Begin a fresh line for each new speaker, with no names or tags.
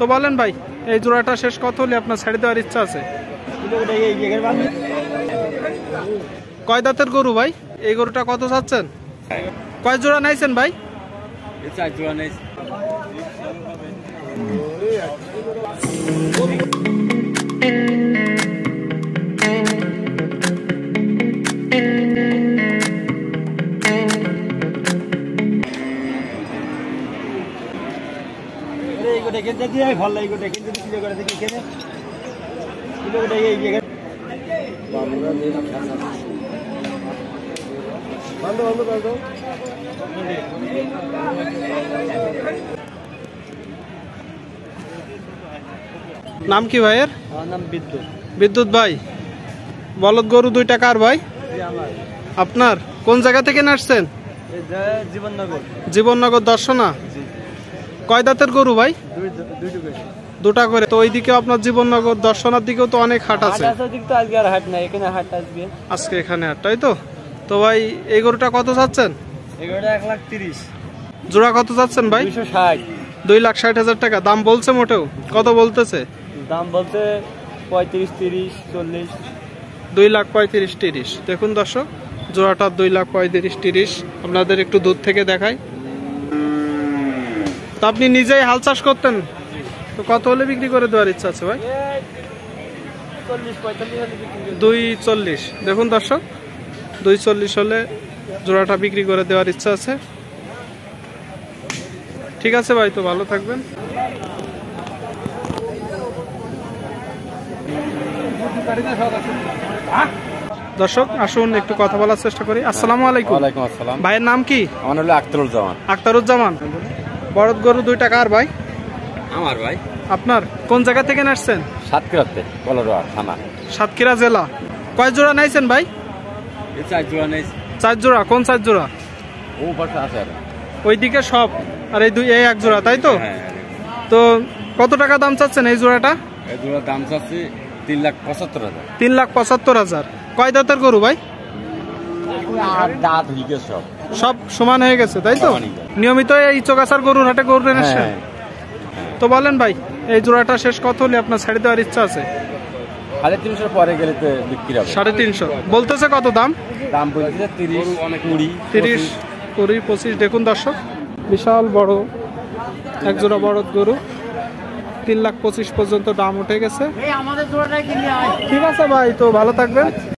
তো বলেন ভাই, এই জোড়াটা শেষ কত হলে আপনার ছেড়ে দেওয়ার ইচ্ছা আছে? কয় দাঁতের গরু ভাই? এই গরুটা কত চাচ্ছেন? কয় জোড়া নাইছেন ভাই?
4 জোড়া নাইছে।
নাম কি ভাইয়ের?
নাম বিদ্যুৎ।
বিদ্যুৎ ভাই, বলদ গরু দুইটা কার ভাই? আপনার? কোন জায়গা থেকে আসছেন?
জীবননগর।
জীবননগর দর্শনা। কয় দাঁতের গরু ভাই? দুটা করে। তো ওইদিকে আপনার জীবননগর দর্শনার দিকেও তো অনেক হাট আছে। আজকে এখানে হাট, তাই তো? তো ভাই এই গরুটা কত চাচ্ছেন?
1,30,000।
জোড়া কত চাচ্ছেন ভাই? 2,60,000 টাকা। দাম বলছে মোটেও? কত বলতেছে?
দাম বলতে 35, 30, 40।
2,35,000, 30। দেখুন দর্শক, জোড়াটা 2,35,000, 30। আপনাদের একটু দূর থেকে দেখাই। তো আপনি নিজেই হাল চাষ করতেন, তো কত হলে বিক্রি করে দেওয়ার ইচ্ছা আছে ভাই? 2,40। দেখুন দর্শক, 2,40 হলে জোড়াটা বিক্রি করে দেওয়ার ইচ্ছা আছে। ঠিক আছে ভাই, তো ভালো থাকবেন। দর্শক আসুন একটু কথা বলার চেষ্টা করি। আসসালামু আলাইকুম।
ওয়ালাইকুম আসসালাম।
ভাইয়ের নাম কি?
আমার হলো আখতারুজ্জামান।
আখতারুজ্জামান। বলদ গরু দুইটা কার ভাই?
আমার ভাই।
আপনার? কোন জায়গা থেকে আসছেন?
সাতক্ষীরাতে, কলরোয়া থানা।
সাতক্ষীরা জেলা। কয় জোড়া নাইছেন ভাই?
4 জোড়া নাইছে।
4 জোড়া। কোন 4 জোড়া?
ও পাশে আছে আর।
ওইদিকে সব, আর এই এক জোড়া, তাই তো?
হ্যাঁ।
তো কত টাকা দাম চাচ্ছেন এই জোড়াটা?
এই জোড়ার দাম চাচ্ছি 3,75,000।
3,75,000। কয় দাঁতের গরু ভাই?
দাঁত হয়ে গেছে সব।
সব সমান হয়ে গেছে, তাই তো? নিয়মিত এই চোগাছার গরুর হাটে গরু এনেছেন? তো বলেন ভাই, এই জোড়াটা শেষ কত হলে আপনার ছেড়ে দেওয়ার ইচ্ছা আছে?
350 পরে গেলে তো বিক্রি হবে।
350 বলতেছে। কত দাম?
দাম বলছে 30, 20,
30, 20, 25। দেখুন দর্শক, বিশাল বড় এক জোড়া বড় গরু। 3,25,000 পর্যন্ত দাম উঠে গেছে। ঠিক আছে ভাই, তো ভালো থাকবেন।